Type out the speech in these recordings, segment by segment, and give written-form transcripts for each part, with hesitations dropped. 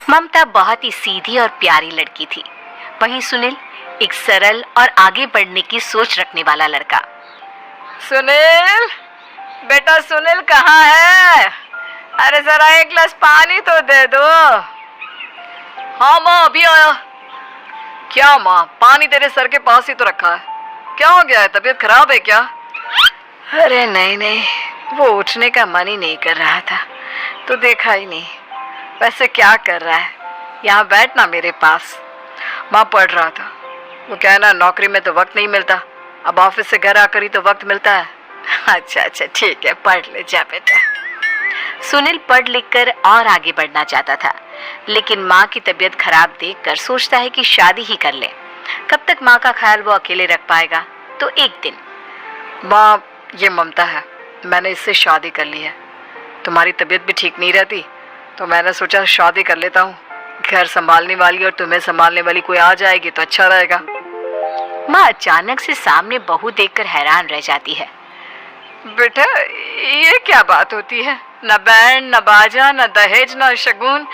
ममता बहुत ही सीधी और प्यारी लड़की थी। वहीं सुनील एक सरल और आगे बढ़ने की सोच रखने वाला लड़का। सुनील, बेटा सुनील कहाँ है? अरे जरा एक गिलास पानी तो दे दो। हाँ माँ, अभी आया। क्या माँ, पानी तेरे सर के पास ही तो रखा है। क्या हो गया है, तबीयत खराब है क्या? अरे नहीं नहीं, वो उठने का मन ही नहीं कर रहा था तो देखा ही नहीं। वैसे क्या कर रहा है? यहाँ बैठ ना मेरे पास। माँ पढ़ रहा था। वो क्या है ना, नौकरी में तो वक्त नहीं मिलता, अब ऑफिस से घर आकर ही तो वक्त मिलता है। अच्छा अच्छा ठीक है, पढ़ ले जा बेटा। सुनील पढ़ लिख कर और आगे बढ़ना चाहता था, लेकिन माँ की तबीयत खराब देखकर सोचता है कि शादी ही कर ले। कब तक माँ का ख्याल वो अकेले रख पाएगा। तो एक दिन, माँ ये ममता है, मैंने इससे शादी कर ली है। तुम्हारी तबीयत भी ठीक नहीं रहती तो मैंने सोचा शादी कर लेता हूँ। घर संभालने वाली और तुम्हें संभालने वाली कोई आ जाएगी तो अच्छा रहेगा। माँ अचानक से सामने बहू देखकर हैरान रह जाती है। बेटा ये क्या बात होती है? न बैंड, न बाजा, न दहेज, न शगुन,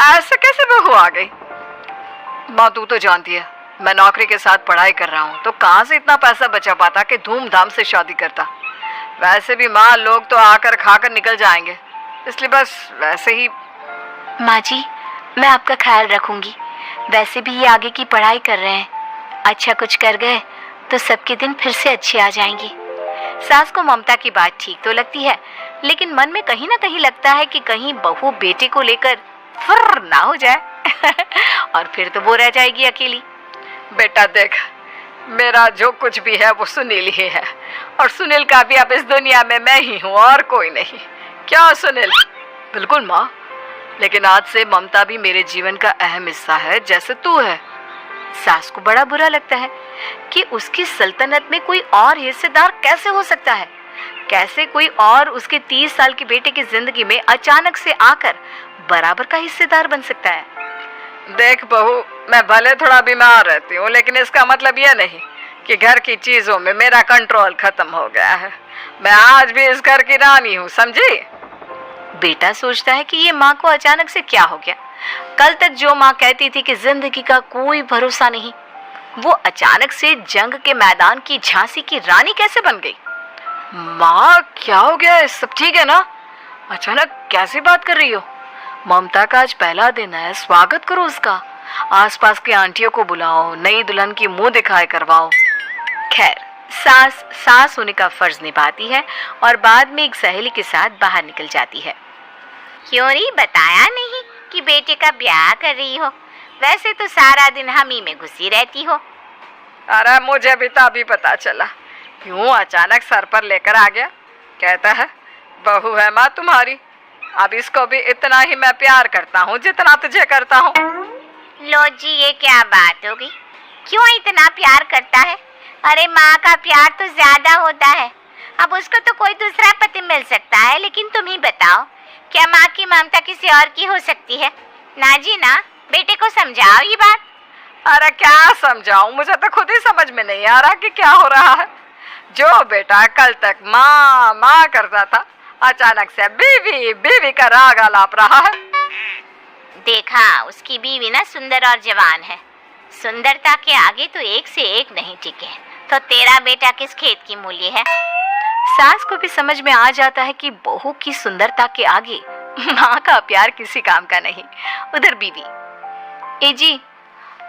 ऐसे कैसे बहू आ गई? माँ तू तो जानती है मैं नौकरी के साथ पढ़ाई कर रहा हूँ, तो कहाँ से इतना पैसा बचा पाता कि धूमधाम से शादी करता। वैसे भी माँ, लोग तो आकर खाकर निकल जाएंगे, इसलिए बस वैसे ही। माँ जी, मैं आपका ख्याल रखूंगी। वैसे भी ये आगे की पढ़ाई कर रहे हैं, अच्छा कुछ कर गए तो सबके दिन फिर से अच्छे आ जाएंगे। सास को ममता की बात ठीक तो लगती है, लेकिन मन में कहीं ना कहीं लगता है कि कहीं बहू बेटे को लेकर फुर्र ना हो जाए और फिर तो वो रह जाएगी अकेली। बेटा देख, मेरा जो कुछ भी है वो सुनील ही है, और सुनील का भी अब इस दुनिया में मैं ही हूँ और कोई नहीं। क्या सुनील? बिल्कुल माँ, लेकिन आज से ममता भी मेरे जीवन का अहम हिस्सा है, जैसे तू है। सास को बड़ा बुरा लगता है कि उसकी सल्तनत में कोई और हिस्सेदार कैसे हो सकता है। कैसे कोई और उसके 30 साल के बेटे की जिंदगी में अचानक से आकर बराबर का हिस्सेदार बन सकता है। देख बहू, मैं भले थोड़ा बीमार रहती हूँ, लेकिन इसका मतलब यह नहीं कि घर की चीजों में मेरा कंट्रोल खत्म हो गया है। मैं आज भी इस घर की रानी हूँ, समझी? बेटा सोचता है कि ये माँ को अचानक से क्या हो गया। कल तक जो माँ कहती थी कि जिंदगी का कोई भरोसा नहीं, वो अचानक से जंग के मैदान की झांसी की रानी कैसे बन गई। माँ क्या हो गया? सब ठीक है ना? अचानक कैसी बात कर रही हो? ममता का आज पहला दिन है, स्वागत करो उसका। आसपास की आंटियों को बुलाओ, नई दुल्हन की मुंह दिखाए करवाओ। खैर, सास होने का फर्ज निभाती है और बाद में एक सहेली के साथ बाहर निकल जाती है। क्यों री, बताया नहीं कि बेटे का ब्याह कर रही हो? वैसे तो सारा दिन हम ही में घुसी रहती हो। अरे मुझे भी तो अभी पता चला, क्यों अचानक सर पर लेकर आ गया। कहता है बहू है माँ तुम्हारी, अब इसको भी इतना ही मैं प्यार करता हूँ जितना तुझे करता हूँ। लो जी, ये क्या बात होगी? क्यों इतना प्यार करता है? अरे माँ का प्यार तो ज्यादा होता है। अब उसको तो कोई दूसरा पति मिल सकता है, लेकिन तुम ही बताओ, क्या माँ की ममता किसी और की हो सकती है? ना जी ना, बेटे को समझाओ ये बात। अरे क्या समझाऊं, मुझे तो खुद ही समझ में नहीं आ रहा कि क्या हो रहा है। जो बेटा कल तक माँ माँ करता था, अचानक से बीवी बीवी का राग आलाप रहा है। देखा, उसकी बीवी ना सुंदर और जवान है। सुंदरता के आगे तो एक से एक नहीं टिके, तो तेरा बेटा किस खेत की मूली है। सास को भी समझ में आ जाता है कि बहू की सुंदरता के आगे माँ का प्यार किसी काम का नहीं। उधर बीवी, ए जी,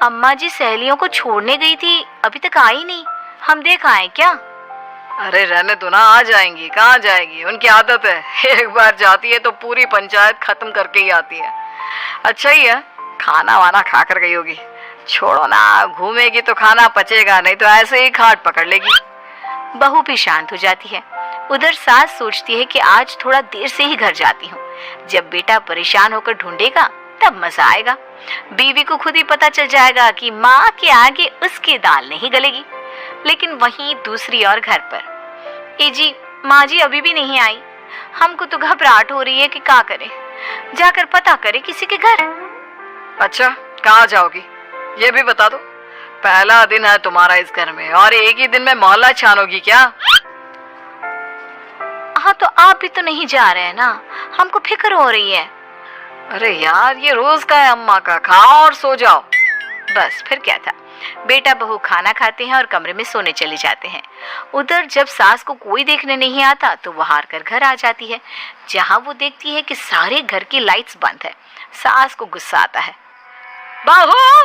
अम्मा जी सहेलियों को छोड़ने गई थी, अभी तक आई नहीं, हम देख आए क्या? अरे रहने दो ना, आ जाएंगी। कहाँ जाएगी, उनकी आदत है, एक बार जाती है तो पूरी पंचायत खत्म करके ही आती है। अच्छा ही है, खाना वाना खा कर गई होगी। छोड़ो ना, घूमेगी तो खाना पचेगा, नहीं तो ऐसे ही खाट पकड़ लेगी। बहू भी शांत हो जाती है। उधर सास सोचती है कि आज थोड़ा देर से ही घर जाती हूँ, जब बेटा परेशान होकर ढूंढेगा तब मजा आएगा। बीवी को खुद ही पता चल जाएगा कि माँ के आगे उसकी दाल नहीं गलेगी। लेकिन वहीं दूसरी ओर घर पर, ए जी, माँ जी अभी भी नहीं आई। हमको तो घबराहट हो रही है कि क्या करें, जाकर पता करें किसी के घर। अच्छा, कहाँ जाओगी ये भी बता दो। पहला दिन है तुम्हारा इस घर में और एक ही दिन में मोहल्ला छानोगी क्या? हाँ, तो आप भी तो नहीं जा रहे हैं ना, हमको फिक्र हो रही है। अरे यार, ये रोज का है अम्मा का, खाओ और सो जाओ। बस फिर क्या था, बेटा बहू खाना खाते हैं और कमरे में सोने चले जाते हैं। उधर जब सास को कोई देखने नहीं आता तो वो हार कर घर आ जाती है, जहाँ वो देखती है कि सारे घर की लाइट्स बंद है। सास को गुस्सा आता है, बहू,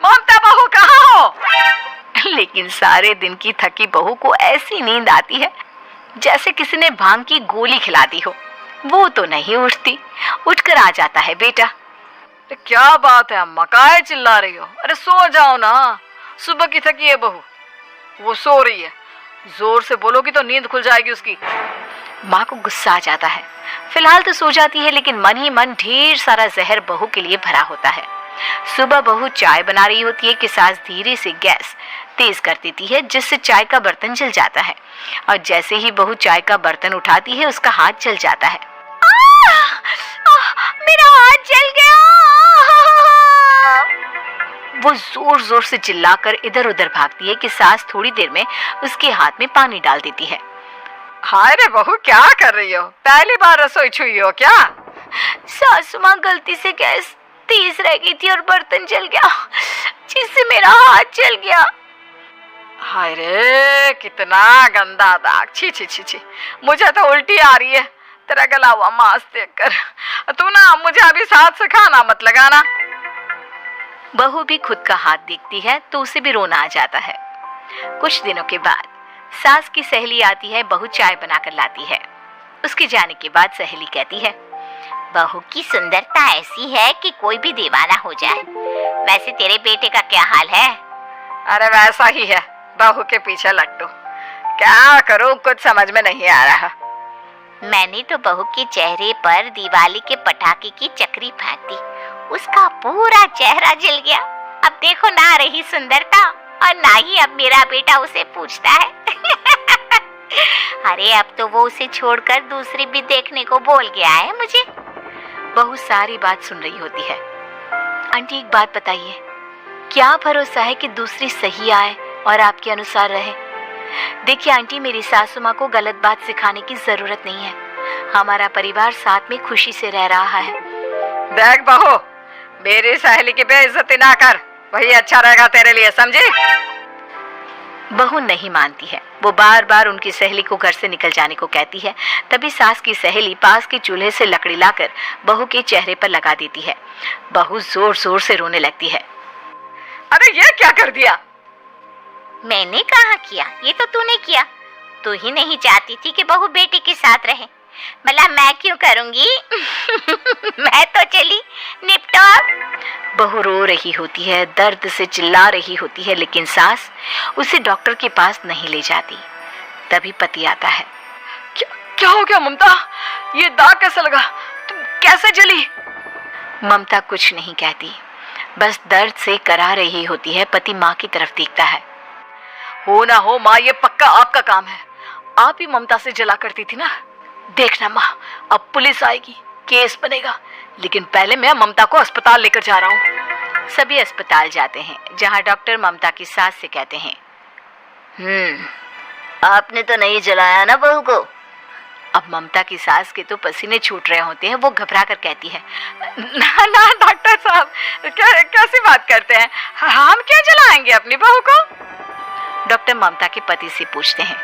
ममता बहू कहाँ हो? लेकिन सारे दिन की थकी बहू को ऐसी नींद आती है जैसे किसी ने भांग की गोली खिला दी हो। वो तो नहीं उठती। उठकर आ जाता है बेटा। अरे क्या बात है अम्मा, काहे चिल्ला रही हो? अरे सो जाओ ना, सुबह की थकी है बहू, वो सो रही है। जोर से बोलोगी तो नींद खुल जाएगी उसकी। माँ को गुस्सा आ जाता है। फिलहाल तो सो जाती है, लेकिन मन ही मन ढेर सारा जहर बहू के लिए भरा होता है। सुबह बहू चाय बना रही होती है कि सास धीरे से गैस तेज कर देती है, जिससे चाय का बर्तन जल जाता है। और जैसे ही बहू चाय का बर्तन उठाती है, उसका हाथ जल जाता है। मेरा हाथ जल गया। वो जोर जोर से चिल्लाकर इधर उधर भागती है कि सास थोड़ी देर में उसके हाथ में पानी डाल देती है। हाय रे बहू, क्या कर रही हो? पहली बार रसोई छुई हो क्या? सासू माँ, गलती से गैस तेज रह गई थी और बर्तन जल गया, जिससे मेरा हाथ जल गया। हाय रे, कितना गंदा दाग। छी छी छी छी, मुझे तो उल्टी आ रही है तेरा गला हुआ मांस देखकर। तू ना मुझे अभी साथ से खाना मत लगाना। बहू भी खुद का हाथ देखती है तो उसे भी रोना आ जाता है। कुछ दिनों के बाद सास की सहेली आती है, बहू चाय बनाकर लाती है। उसके जाने के बाद सहेली कहती है, बहू की सुंदरता ऐसी है कि कोई भी दीवाना हो जाए। वैसे तेरे बेटे का क्या हाल है? अरे वैसा ही है, बहू के पीछे लट्टू। क्या करूं, कुछ समझ में नहीं आ रहा। मैंने तो बहू के चेहरे पर दिवाली के पटाखे की चक्री फेंक दी, उसका पूरा चेहरा जल गया। अब देखो ना रही सुंदरता, और ना ही अब मेरा बेटा उसे पूछता है। अरे अब तो वो उसे छोड़कर दूसरी भी देखने को बोल गया है मुझे। बहू सारी बात सुन रही होती है। आंटी एक बात बताइए, क्या भरोसा है कि दूसरी सही आए और आपके अनुसार रहे? देखिए आंटी, मेरी सासू माँ को गलत बात सिखाने की जरूरत नहीं है। हमारा परिवार साथ में खुशी से रह रहा है। देख बहू, मेरी सहेली की बेइज्जती ना कर, वही अच्छा रहेगा तेरे लिए, समझी? बहू नहीं मानती है। वो बार बार उनकी सहेली को घर से निकल जाने को कहती है। तभी सास की सहेली पास के चूल्हे से लकड़ी लाकर बहू के चेहरे पर लगा देती है। बहू जोर जोर से रोने लगती है। अरे ये क्या कर दिया? मैंने कहाँ किया, ये तो तूने किया। तू ही नहीं चाहती थी कि बहू बेटे के साथ रहे, भला मैं क्यों करूंगी? मैं तो चली, निपटो। बहू रो रही होती है, दर्द से चिल्ला रही होती है, लेकिन सास उसे डॉक्टर के पास नहीं ले जाती। तभी पति आता है। क्या हो गया ममता? ये दाग कैसे लगा? तुम कैसे जली? ममता कुछ नहीं कहती, बस दर्द से करा रही होती है। पति माँ की तरफ देखता है। हो ना हो माँ, ये पक्का आपका काम है। आप ही ममता से जला करती थी ना। देखना माँ, अब पुलिस आएगी, केस बनेगा, लेकिन पहले मैं ममता को अस्पताल लेकर जा रहा हूँ। सभी अस्पताल जाते हैं, जहाँ डॉक्टर ममता की सास से कहते हैं, आपने तो नहीं जलाया ना बहू को? अब ममता की सास के तो पसीने छूट रहे होते हैं। वो घबरा कर कहती है, ना ना डॉक्टर साहब, कैसी बात करते हैं? हम क्या जलाएंगे अपनी बहू को? डॉक्टर ममता के पति से पूछते हैं,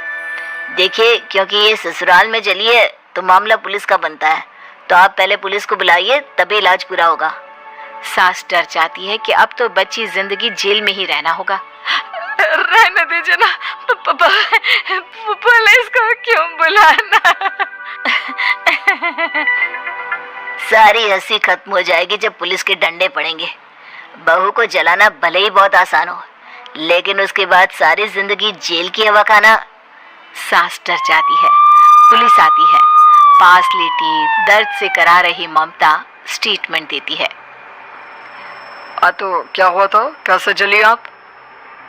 देखिए, क्योंकि ये ससुराल में जली है तो मामला पुलिस का बनता है, तो आप पहले पुलिस को बुलाइए, तभी इलाज पूरा होगा। सास डर जाती है कि अब तो बच्ची जिंदगी जेल में ही रहना होगा। रहने दीजिए ना, पुलिस को क्यों बुलाना? सारी हंसी खत्म हो जाएगी जब पुलिस के डंडे पड़ेंगे। बहू को जलाना भले ही बहुत आसान हो, लेकिन उसके बाद सारी जिंदगी जेल की हवा खाना। सास डर जाती है। पुलिस आती है। पास लेटी दर्द से करा रही ममता स्टेटमेंट देती है। तो क्या हुआ था? कैसे जली आप?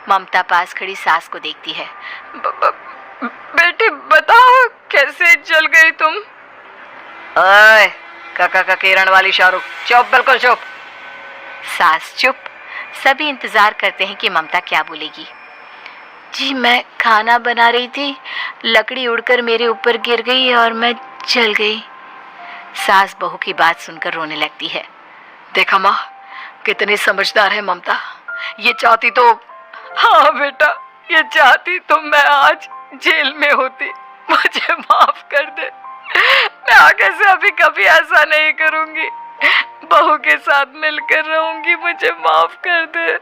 ममता पास खड़ी सास को देखती है। बेटी बताओ, कैसे जल गई तुम? ओए, काका का किरण वाली शाहरुख, चुप, बिल्कुल चुप। सास चुप। सभी इंतजार करते हैं कि ममता क्या बोलेगी। जी, मैं खाना बना रही थी, लकड़ी उड़कर मेरे ऊपर गिर गई और मैं जल गई। सास बहू की बात सुनकर रोने लगती है। देखा माँ, कितनी समझदार है ममता। ये चाहती तो, हाँ बेटा, ये चाहती तो मैं आज जेल में होती। मुझे माफ कर दे, मैं आगे से अभी कभी ऐसा नहीं करूंगी। बहू के साथ मिलकर रहूंगी, मुझे माफ कर दे।